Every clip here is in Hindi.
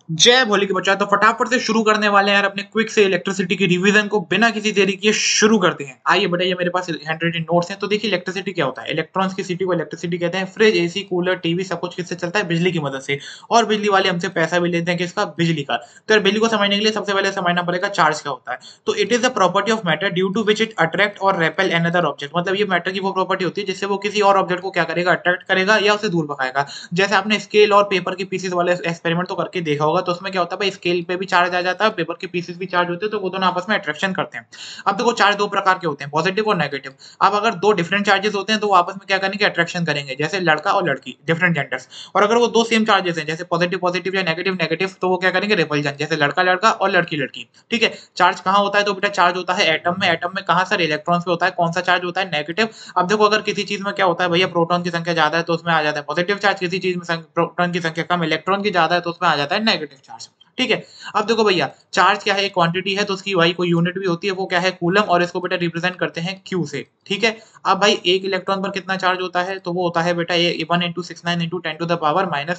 जय भोले की बच्चा। तो फटाफट से शुरू करने वाले हैं यार अपने क्विक से इलेक्ट्रिसिटी की रिवीजन को बिना किसी देरी किए शुरू करते हैं। आइए बताइए, मेरे पास हैंड रिटन नोट्स हैं। तो देखिए इलेक्ट्रिसिटी क्या होता है। इलेक्ट्रॉन्स की सिटी को इलेक्ट्रिसिटी कहते हैं। फ्रिज, एसी, कूलर, टीवी सब कुछ किससे चलता है? बिजली की मदद से। और बिजली वाले हमसे पैसा भी लेते हैं किसका? बिजली का। तो यार बिजली को समझने के लिए सबसे पहले समझना पड़ेगा चार्ज क्या होता है। तो it is the property of matter due to which it attract और रेपेल अनदर ऑब्जेक्ट। मतलब ये मैटर की वो प्रॉपर्टी होती है जिससे वो किसी और ऑब्जेक्ट को क्या करेगा? अट्रैक्ट करेगा या उसे दूर भगाएगा। जैसे आपने स्केल और पेपर के पीसेस वाले एक्सपेरिमेंट तो करके देखा होगा। तो उसमें क्या होता है भाई, स्केल पे भी चार्ज आ जाता है, पेपर के पीसेस भी चार्ज होते हैं, तो वो दोनों आपस में अट्रैक्शन करते हैं। अब देखो चार्ज दो प्रकार के होते हैं, पॉजिटिव और नेगेटिव। अब अगर दो डिफरेंट चार्जेस होते हैं तो वो आपस में क्या करेंगे? अट्रैक्शन करेंगे। जैसे लड़का और लड़की, डिफरेंट जेंडर्स। और अगर वो दो सेम चार्जेस हैं, जैसे पॉजिटिव पॉजिटिव या नेगेटिव नेगेटिव, तो वो क्या करेंगे? रिपल्जन। जैसे लड़का लड़का और लड़की लड़की। ठीक है। चार्ज कहाँ होता है? तो बेटा चार्ज होता है एटम में। एटम में कहाँ सर? इलेक्ट्रॉन्स पे होता है। कौन सा चार्ज होता है? नेगेटिव। अब देखो अगर किसी चीज में क्या होता है भैया, प्रोटॉन की संख्या ज्यादा है तो उसमें आ जाता है पॉजिटिव चार्ज। किसी चीज में प्रोटॉन की संख्या कम, इलेक्ट्रॉन की ज्यादा है तो उसमें आ जाता है नेगेटिव चार्ज। ठीक है। अब देखो भैया, चार्ज क्या है? एक क्वांटिटी है, तो उसकी भाई कोई यूनिट भी होती है, वो क्या है? कूलम। और इसको बेटा रिप्रेजेंट करते हैं क्यू से। ठीक है। अब भाई एक इलेक्ट्रॉन पर कितना चार्ज होता है? तो वो होता है बेटा ये 1 × 6 ×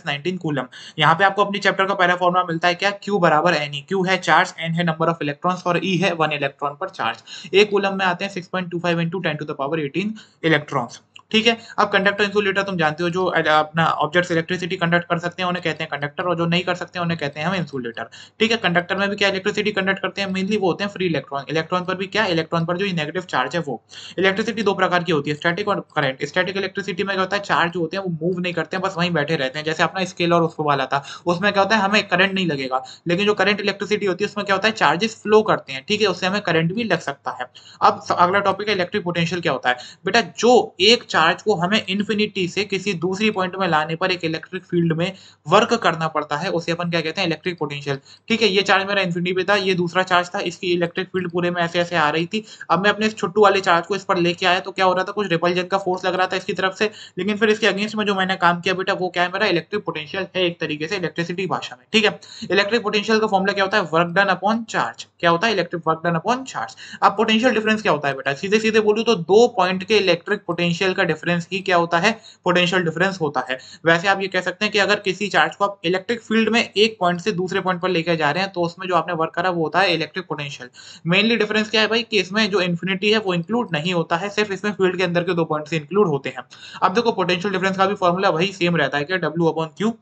10⁻⁷ कूलम। यहाँ पे आपको अपनी चैप्टर का पहला फॉर्मूला मिलता है क्या? क्यू बराबर एन ई। क्यू है चार्ज, एन है नंबर ऑफ इलेक्ट्रॉन्स और ई है 1 इलेक्ट्रॉन पर चार्ज। एक कूलम में आते हैं 6.25 × 10⁻18 इलेक्ट्रॉन्स। ठीक है। अब कंडक्टर इंसुलेटर तुम जानते हो, जो अपना ऑब्जेक्ट्स इलेक्ट्रिसिटी कंडक्ट कर सकते हैं उन्हें कहते हैं कंडक्टर, और जो नहीं कर सकते हैं उन्हें कहते हैं हम इंसुलेटर। ठीक है। कंडक्टर में भी क्या इलेक्ट्रिसिटी कंडक्ट करते हैं? मेनली वो होते हैं फ्री इलेक्ट्रॉन। इलेक्ट्रॉन पर भी क्या? इलेक्ट्रॉन पर जो नेगेटिव चार्ज है वो। इलेक्ट्रिसिटी दो प्रकार की होती है, स्टैटिक और करंट। स्टैटिक इलेक्ट्रिसिटी में क्या होता है? चार्ज जो होते हैं वो मूव नहीं करते हैं, बस वहीं बैठे रहते हैं। जैसे अपना स्केल और उसको वाला था, उसमें क्या होता है? हमें करंट नहीं लगेगा। लेकिन जो करंट इलेक्ट्रिसिटी होती है उसमें क्या होता है? चार्जेस फ्लो करते हैं। ठीक है। उससे हमें करंट भी लग सकता है। अब अगला टॉपिक है इलेक्ट्रिक पोटेंशियल क्या होता है। बेटा जो एक चार्ज को हमें इन्फिनिटी से किसी दूसरी पॉइंट में लाने पर एक इलेक्ट्रिक फील्ड में वर्क करना पड़ता है, उसे अपन क्या कहते हैं? Electric potential. ठीक है। ये चार्ज मेरा इन्फिनिटी पे था, ये दूसरा चार्ज था, इसकी इलेक्ट्रिक फील्ड पूरे में ऐसे ऐसे आ रही थी। अब मैं अपने इस छोटू वाले चार्ज को इस पर लेके आया तो क्या हो रहा था? कुछ रिपल्जन का फोर्स लग रहा था इसकी तरफ से। लेकिन फिर इसके अगेंस्ट में जो मैंने काम किया बेटा, वो क्या है? मेरा इलेक्ट्रिक पोटेंशियल है, एक तरीके से इलेक्ट्रिसिटी भाषा में। ठीक है। इलेक्ट्रिक पोटेंशियल का फॉर्मूला क्या होता है? Work done upon charge. क्या होता है? Electric work done upon charge. अब पोटेंशियल डिफरेंस क्या होता है बेटा? सीधे सीधे बोलूं तो दो पॉइंट के इलेक्ट्रिक पोटेंशियल का डिफरेंस ही क्या होता है? पोटेंशियल डिफरेंस होता है। वैसे आप ये कह सकते हैं कि अगर किसी चार्ज को आप इलेक्ट्रिक फील्ड में एक पॉइंट से दूसरे पॉइंट पर लेकर जा रहे हैं, तो उसमें जो आपने वर्क करा वो होता है इलेक्ट्रिक पोटेंशियल। मेनली डिफरेंस क्या है भाई, कि इसमें जो इन्फिनिटी है वो इंक्लूड नहीं होता है, सिर्फ इसमें फील्ड के अंदर के दो पॉइंट इंक्लूड होते हैं। अब देखो पोटेंशियल डिफरेंस का भी फॉर्मूला वही सेम रहता है, क्या? W upon Q.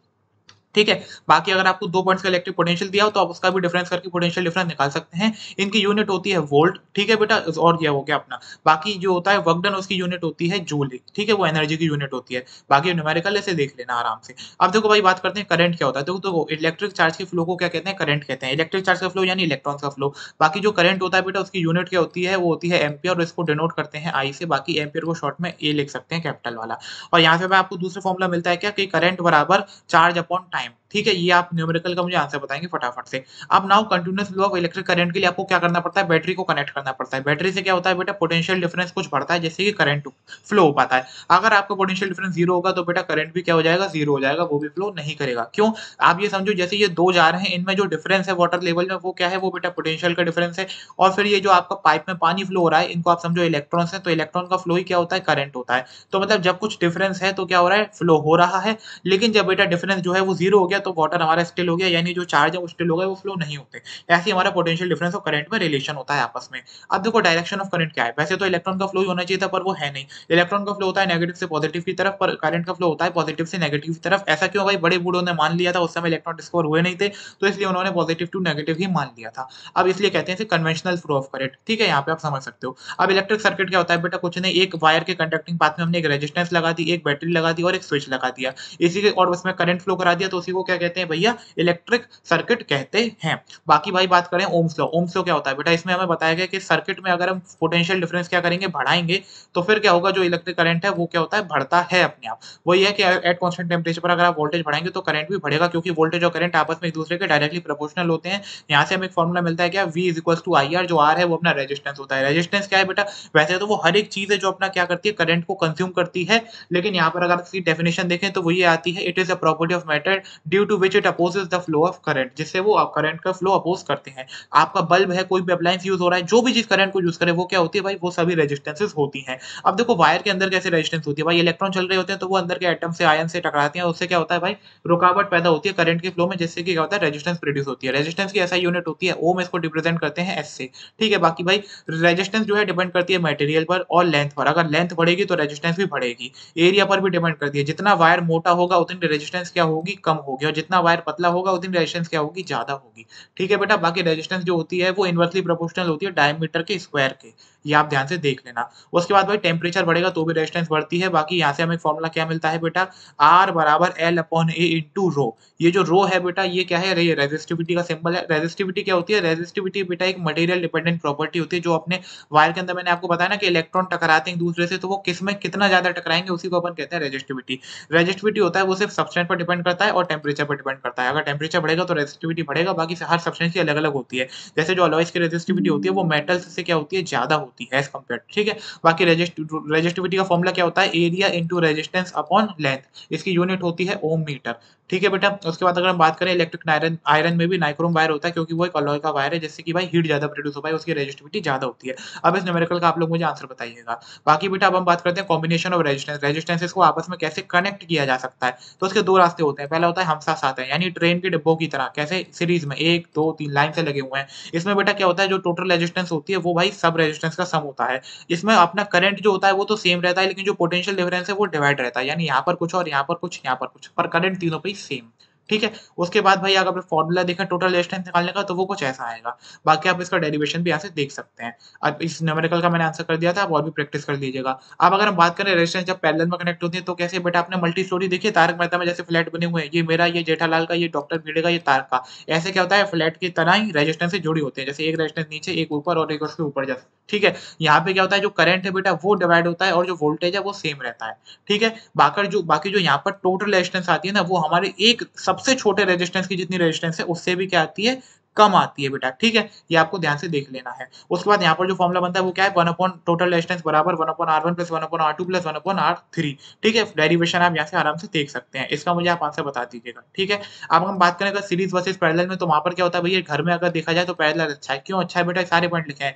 ठीक है। बाकी अगर आपको दो पॉइंट्स का इलेक्ट्रिक पोटेंशियल दिया हो तो आप उसका भी डिफरेंस करके पोटेंशियल डिफरेंस निकाल सकते हैं। इनकी यूनिट होती है वोल्ट। ठीक है बेटा। और क्या हो गया अपना, बाकी जो होता है वर्क डन, उसकी यूनिट होती है जूल। ठीक है। वो एनर्जी की यूनिट होती है। बाकी न्यूमेरिकल ऐसे देख लेना आराम से। अब देखो भाई बात करते हैं करंट क्या होता है। देखो इलेक्ट्रिक चार्ज के फ्लो को क्या कहते हैं? करंट कहते हैं। इलेक्ट्रिक चार्ज का फ्लो यानी इलेक्ट्रॉन्स का फ्लो। बाकी जो करंट होता है बेटा, उसकी यूनिट क्या होती है? वो होती है एम्पियर, और इसको डिनोट करते हैं आई से। बाकी एम्पियर को शॉर्ट में ए लिख सकते हैं, कैपिटल वाला। और यहाँ से मैं आपको दूसरा फॉर्मूला मिलता है क्या, कि करंट बराबर चार्ज अपॉन टाइम। ठीक है। ये आप न्यूमेरिकल का मुझे आंसर बताएंगे फटाफट से। अब now continuous flow of electric current के लिए आपको क्या करना पड़ता है? बैटरी को कनेक्ट करना पड़ता है। बैटरी से क्या होता है बेटा? पोटेंशियल डिफरेंस कुछ बढ़ता है, जिससे कि करंट फ्लो हो पाता है। अगर आपका पोटेंशियल डिफरेंस जीरो होगा तो बेटा करंट भी क्या हो जाएगा? जीरो हो जाएगा, वो भी फ्लो नहीं करेगा। क्यों? आप ये समझो, जैसे ये दो जा रहे हैं, इनमें जो डिफरेंस है वाटर लेवल में, वो क्या है? वो बेटा पोटेंशियल का डिफरेंस है। और फिर ये जो आपका पाइप में पानी फ्लो हो रहा है, इनको आप समझो इलेक्ट्रॉन्स है, तो इलेक्ट्रॉन का फ्लो ही क्या होता है? करंट होता है। तो मतलब जब कुछ डिफरेंस है तो क्या हो रहा है? फ्लो हो रहा है। लेकिन जब बेटा डिफरेंस जो है वो जीरो हो गया, तो वाटर हमारा स्टिल हो गया, यानी जो चार्ज है वो स्टिल हो गया, वो फ्लो नहीं होते। ऐसे ही हमारा पोटेंशियल डिफरेंस और करंट में रिलेशन होता है आपस में। अब देखो डायरेक्शन ऑफ करंट क्या है। वैसे तो इलेक्ट्रॉन का फ्लो ही होना चाहिए था, पर वो है नहीं। इलेक्ट्रॉन का फ्लो होता है नेगेटिव से पॉजिटिव की तरफ, पर करंट का फ्लो होता है पॉजिटिव से नेगेटिव की तरफ। ऐसा क्यों भाई? बड़े बूढ़ों ने मान लिया था, उस समय इलेक्ट्रॉन डिस्कवर हुए नहीं थे, तो इसलिए उन्होंने पॉजिटिव टू नेगेटिव ही मान लिया था। अब इसलिए कहते हैं इसे कन्वेंशनल फ्लो ऑफ करंट। ठीक है। यहाँ पे आप समझ सकते हो। अब इलेक्ट्रिक सर्किट क्या होता है बेटा? कुछ नहीं, एक वायर के कंडक्टिंग पाथ में हमने एक रेजिस्टेंस लगा दी, एक बैटरी लगा दी और एक स्विच लगा दिया। इसी के और उसमें करंट फ्लो करा दिया, तो उसी को क्या कहते हैं भैया? इलेक्ट्रिक सर्किट कहते हैं। बाकी भाई बात करें ओम्स लॉ। ओम्स लॉ क्या होता है बेटा? इसमें हमें बताया गया कि सर्किट में अगर हम पोटेंशियल डिफरेंस क्या करेंगे? बढ़ाएंगे, तो फिर क्या होगा? जो इलेक्ट्रिक करंट है वो क्या होता है? बढ़ता है अपने आप। वही है कि एट कांस्टेंट टेंपरेचर पर अगर आप वोल्टेज बढ़ाएंगे तो करंट भी बढ़ेगा, क्योंकि वोल्टेज और करंट आपस में एक दूसरे के डायरेक्टली प्रोपोर्शनल होते हैं। यहाँ से हमें एक फॉर्मूला मिलता है क्या? V is equal to I R. जो आर है वो अपना रेजिस्टेंस होता है। रेजिस्टेंस क्या है बेटा? वैसे तो वो हर एक चीज है जो अपना क्या करती है? करंट को कंज्यूम करती है। लेकिन यहाँ पर अगर इसकी डेफिनेशन देखें तो वो ये आती है, it is a property of matter due due to which it opposes the flow of current, जिससे वो करंट का फ्लो अपोज करते हैं। आपका बल्ब है, कोई भी अप्लायंस यूज़ हो रहा है, जो भी चीज़ करंट को यूज़ करे वो क्या होती है भाई, वो सभी रेजिस्टेंसेस होती हैं। अब देखो वायर के अंदर कैसे रेजिस्टेंस होती है भाई, इलेक्ट्रॉन चल रहे होते हैं तो वो अंदर के एटम से आयन से टकराते हैं, उससे क्या होता है भाई, रुकावट पैदा होती है करंट के फ्लो में, जिससे कि क्या होता है रेजिस्टेंस प्रोड्यूस होती है। रेजिस्टेंस की ऐसा यूनिट होती है ओम, इसको रिप्रेजेंट करते हैं एस से। ठीक है, बाकी भाई रेजिस्टेंस जो है डिपेंड करती है मटेरियल पर और लेंथ पर। अगर लेंथ बढ़ेगी तो रेजिस्टेंस भी बढ़ेगी। एरिया पर भी डिपेंड करती है, जितना वायर मोटा होगा उतनी रेजिस्टेंस क्या होगी, कम होगी, और जितना वायर पतला होगा उतनी रेजिस्टेंस क्या होगी, ज्यादा होगी। ठीक है बेटा, बाकी रेजिस्टेंस जो होती है वो इनवर्सली प्रोपोर्शनल होती है डायमीटर के स्क्वायर के, ये आप ध्यान से देख लेना। उसके बाद भाई टेम्परेचर बढ़ेगा तो भी रेजिस्टेंस बढ़ती है। बाकी यहाँ से हमें फॉर्मूला क्या मिलता है बेटा, आर बराबर एल अपॉन ए इंटू रो। ये जो रो है बेटा ये क्या है, ये रेजिस्टिविटी का सिंबल है। रेजिस्टिविटी क्या होती है, रेजिस्टिविटी बेटा एक मटेरियल डिपेंडेंट प्रॉपर्टी होती है, जो अपने वायर के अंदर मैंने आपको बताया ना कि इलेक्ट्रॉन टकराते हैं एक दूसरे से, तो वो किस में कितना ज्यादा टकराएंगे उसी को अपन कहते हैं रेजिस्टिविटी। रेजिस्टिविटी होता है वो सिर्फ सब्सटेंस पर डिपेंड करता है और टेम्परेचर पर डिपेंड करता है। अगर टेम्परेचर बढ़ेगा तो रेजिस्टिविटी बढ़ेगा, बाकी हर सब्सटेंस की अलग अलग होती है। जैसे जो अलॉयज की रेजिस्टिविटी होती है वो मेटल्स से क्या होती है, ज्यादा होती है एज कम्पेयर। ठीक है, बाकी रेजिस्टिविटी का फॉर्मूला क्या होता है, area into resistance upon length, इसकी यूनिट होती है ओम मीटर। ठीक है बेटा, उसके बाद अगर हम बात करें इलेक्ट्रिक आयरन, आयरन में भी नाइक्रोम वायर होता है, क्योंकि वो एक अलॉय का वायर है, जिससे कि भाई हीट ज्यादा प्रोड्यूस हो पाए, उसकी रेजिस्टिविटी ज्यादा होती है। अब इस न्यूमेरिकल का आप लोग मुझे आंसर बताइएगा। बाकी बेटा अब हम बात करते हैं कॉम्बिनेशन ऑफ रेजिस्टेंसेस को आपस में कैसे कनेक्ट किया जा सकता है। तो उसके दो रास्ते होते हैं, पहला होता है हम साथ साथ है, यानी ट्रेन के डिब्बों की तरह, कैसे सीरीज में 1 2 3 लाइन से लगे हुए हैं। इसमें बेटा क्या होता है, जो टोटल रेजिस्टेंस होती है वो भाई सब रेजिस्टेंस का सम होता है। इसमें अपना करंट जो होता है वो तो सेम रहता है, लेकिन जो पोटेंशियल डिफरेंस है वो डिवाइड रहता है, यानी यहाँ पर कुछ और यहाँ पर कुछ, यहाँ पर कुछ, पर करंट तीनों पे ही सेम। ठीक है, उसके बाद भाई अगर फॉर्मूला देखें टोटल रेजिस्टेंस निकालने का तो वो कुछ ऐसा आएगा। बाकी आप इसका डेरिवेशन भी यहाँ से देख सकते हैं। अब इस न्यूमेरिकल का मैंने आंसर कर दिया था, आप और भी प्रैक्टिस कर लीजिएगा। अब अगर हम बात करें रेजिस्टेंस जब पैरेलल में कनेक्ट होती है तो कैसे, बेटा आपने मल्टी स्टोरी देखी है तारक मेहता में, जैसे फ्लैट बने हुए हैं, ये मेरा, ये जेठालाल का, ये डॉक्टर भिड़े का, ये तारक का। ऐसे क्या होता है, फ्लैट की तरह ही रेजिस्टेंस से जुड़ी होती है, जैसे एक रेजिस्टेंस नीचे एक ऊपर और एक उसके ऊपर जैसे। ठीक है, यहाँ पे क्या होता है, जो करंट है बेटा वो डिवाइड होता है और जो वोल्टेज है वो सेम रहता है। ठीक है, बाकी जो यहाँ पर टोटल रेजिस्टेंस आती है ना, वो हमारे एक सबसे छोटे रेजिस्टेंस की जितनी रेजिस्टेंस है उससे भी क्या आती है, कम आती है बेटा। ठीक है, ये आपको ध्यान से देख लेना है। उसके बाद यहाँ पर जो फॉर्मूला बनता है वो क्या है, 1 अपॉन टोटल रेजिस्टेंस बराबर 1 upon R1 plus 1 upon R2 plus 1 upon R3। ठीक है, डेरिवेशन आप यहाँ से आराम से देख सकते हैं। इसका मुझे आप आंसर बता दीजिएगा। ठीक है, अब हम बात करें अगर सीरीज वर्सेस पैरेलल में, तो वहाँ पर क्या होता है भैया, घर में अगर देखा जाए तो पैरेलल अच्छा है। क्यों अच्छा है बेटा, सारे पॉइंट लिखे हैं।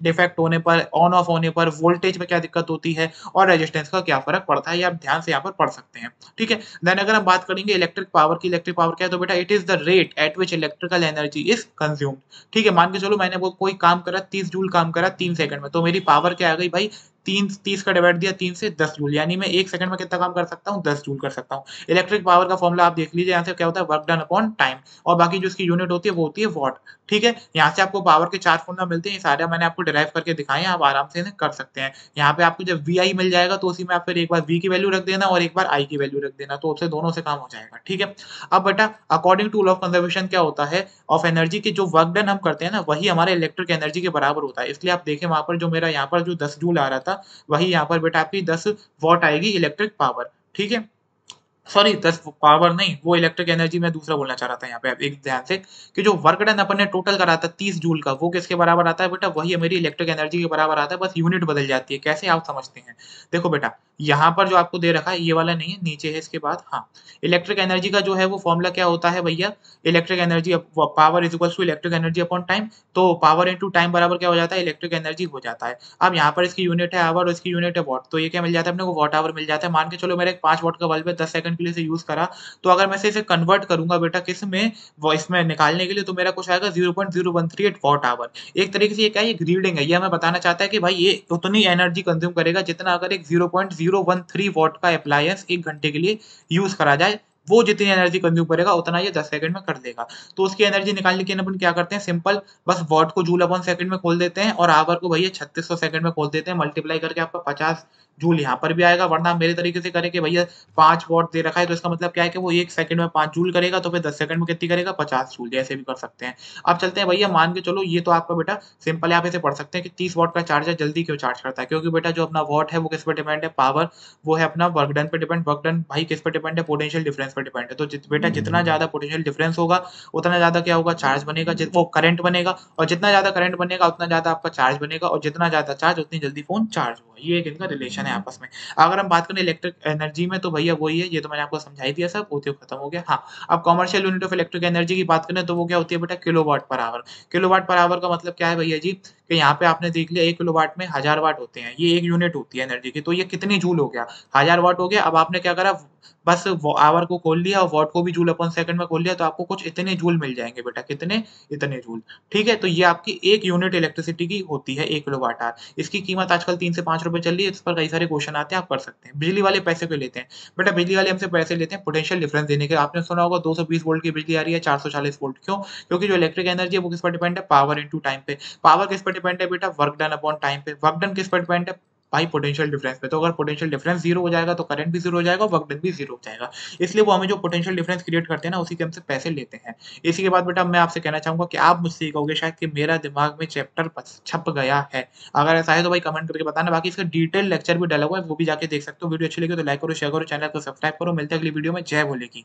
डिफेक्ट होने पर, ऑन ऑफ होने पर, वोल्टेज में क्या दिक्कत होती है और रेजिस्टेंस का क्या फर्क पड़ता है, ये आप ध्यान से यहाँ पर पढ़ सकते हैं। ठीक है, देन अगर हम बात करेंगे इलेक्ट्रिक पावर की, इलेक्ट्रिक पावर क्या है, तो बेटा it is the rate at which electrical energy is consumed. ठीक है, मान के चलो मैंने वो कोई काम करा, 30 जूल काम करा 3 सेकंड में, तो मेरी पावर क्या आ गई भाई, 30 का डिवाइड दिया 3 से 10 जूल, यानी मैं 1 सेकंड में कितना काम कर सकता हूँ, 10 जूल कर सकता हूँ। इलेक्ट्रिक पावर का फॉर्मूला आप देख लीजिए, यहाँ से क्या होता है, वर्क डन अपॉन टाइम, और बाकी जो इसकी यूनिट होती है वो होती है वॉट। ठीक है, यहाँ से आपको पावर के 4 फॉर्मूला मिलते हैं, सारे मैंने आपको डिराइव करके दिखाए हैं, आप आराम से इन्हें कर सकते हैं। यहाँ पे आपको जब वी आई मिल जाएगा तो उसी में आप फिर एक बार वी की वैल्यू रख देना और एक बार आई की वैल्यू रख देना, तो उससे दोनों से काम हो जाएगा। ठीक है, अब बेटा according to law of conservation क्या होता है, ऑफ एनर्जी की जो वर्क डन हम करते हैं ना, वही हमारे इलेक्ट्रिक एनर्जी के बराबर होता है। इसलिए आप देखें वहां पर जो मेरा यहाँ पर जो 10 जूल आ रहा था, वही यहाँ पर बेटा आपकी 10 वॉट आएगी इलेक्ट्रिक पावर। ठीक है, सॉरी 10 पावर नहीं, वो इलेक्ट्रिक एनर्जी मैं दूसरा बोलना चाह रहा था यहाँ पे, एक ध्यान से कि जो वर्क डन अपन ने टोटल करा था 30 जूल का, वो किसके बराबर आता है बेटा, वही मेरी इलेक्ट्रिक एनर्जी के बराबर आता है, बस यूनिट बदल जाती है। कैसे आप समझते हैं, देखो बेटा यहाँ पर जो आपको दे रखा है ये वाला नहीं है, नीचे है इसके बाद। हाँ, इलेक्ट्रिक एनर्जी का जो है वो फॉर्मूला क्या होता है भैया, electric energy power is equal to electric energy upon time, तो पावर इंटू टाइम बराबर क्या हो जाता है, इलेक्ट्रिक एनर्जी हो जाता है। अब यहाँ पर इसकी यूनिट है आवर और इसकी यूनिट है वॉट, तो ये क्या मिल जाता है अपने को, वॉट आवर मिल जाता है। मान के चलो मेरा एक 5 वॉट का बल्ब है, 10 सेकंड के लिए यूज करा, तो अगर मैं इसे कन्वर्ट करूंगा बेटा किस में, वो इसमें निकालने के लिए, तो मेरा कुछ आएगा 0.0138 वॉट आवर। एक तरीके से ये क्या है, ये रीडिंग है, ये हमें बताना चाहता है कि भाई ये उतनी एनर्जी कंज्यूम करेगा जितना अगर एक 0.013 वॉट का अप्लायंस 1 घंटे के लिए यूज करा जाए, वो जितनी एनर्जी कंज्यूम करेगा उतना ये 10 सेकंड में कर देगा। तो उसकी एनर्जी निकालने के लिए अपन क्या करते हैं, सिंपल बस वॉट को जूल अपॉन सेकंड में खोल देते हैं और आवर को भैया 3600 सेकंड में खोल देते हैं, मल्टीप्लाई करके आपका 50 जूल यहाँ पर भी आएगा। वरना मेरे तरीके से करें कि भैया 5 वॉट दे रखा है, तो इसका मतलब क्या है कि वो 1 सेकंड में 5 जूल करेगा, तो फिर 10 सेकंड में कितनी करेगा, 50 जूल, जैसे भी कर सकते हैं। अब चलते हैं भैया, मान के चलो ये तो आपका बेटा सिंपल है, आप इसे पढ़ सकते हैं कि 30 वॉट का चार्जर जल्दी क्यों चार्ज करता है, क्योंकि बेटा जो अपना वॉट है वो किस पर डिपेंड है, पावर, वो है अपना वर्क डन पे डिपेंड। वर्क डन भाई किस पर डिपेंड है, पोटेंशियल डिफरेंस पर डिपेंड है। तो बेटा जितना ज्यादा पोटेंशियल डिफरेंस होगा उतना ज्यादा क्या होगा, चार्ज बनेगा, वो करंट बनेगा, और जितना ज्यादा करंट बनेगा उतना ज्यादा आपका चार्ज बनेगा, और जितना ज्यादा चार्ज उतनी जल्दी फोन चार्ज होगा। ये एक इनका रिलेशन है आपस में। अगर हम बात करें इलेक्ट्रिक एनर्जी में तो भैया वही है, ये तो मैंने आपको समझा ही दिया सब, वो तो खत्म हो गया। हाँ, अब commercial unit of electric energy की बात करें तो वो क्या होती है बेटा kilowatt per hour. Kilowatt per hour का मतलब क्या है भैया जी, कि यहाँ पे आपने देख लिया 1 किलोवाट में 1000 वाट होते हैं, ये 1 यूनिट होती है एनर्जी की, तो ये कितनी जूल हो गया? 1000 वाट हो गया। अब आपने क्या करा, बस वो आवर को खोल लिया और वॉट को भी जूल अपॉन सेकंड में खोल लिया, तो आपको कुछ इतने जूल मिल जाएँगे बेटा, कितने? इतने जूल। ठीक है? तो ये आपकी 1 यूनिट इलेक्ट्रिसिटी की होती है 1 किलोवाट आवर। इसकी कीमत आजकल 3 से 5 रुपए चल रही है, इस पर कई सारे क्वेश्चन आते हैं, आप कर सकते हैं। बिजली वाले पैसे क्यों लेते हैं? बेटा बिजली वाले हमसे पैसे लेते हैं पोटेंशियल डिफरेंस देने के। आपने सुना होगा 220 वोल्ट की बिजली आ रही है 440 वोल्ट, क्यों? क्योंकि जो इलेक्ट्रिक एनर्जी है वो किस पर डिपेंड है? पावर इंटू टाइम पे। पावर किस पर डिपेंड है बेटा? वर्क डन अपॉन टाइम पे। वर्क डन किस पर डिपेंड है? भाई पोटेंशियल डिफरेंस पे। तो अगर पोटेंशियल डिफरेंस 0 हो जाएगा तो करंट भी 0 हो जाएगा और वर्क डन भी 0 हो जाएगा। इसलिए वो हमें जो पोटेंशियल डिफरेंस क्रिएट करते हैं ना, उसी के हमसे पैसे लेते हैं। इसी के बाद बेटा मैं आपसे कहना चाहूँगा कि आप मुझसे ये कहोगे शायद कि मेरा दिमाग में चैप्टर बस छप गया है। अगर ऐसा है तो भाई कमेंट करके बताना, बाकी इसका डिटेल लेक्चर भी डला हुआ है, वो भी जाके देख सकते हो। वीडियो अच्छी लगी तो लाइक करो, शेयर करो, चैनल को सब्सक्राइब करो। मिलते हैं अगली वीडियो में। जय भोले की।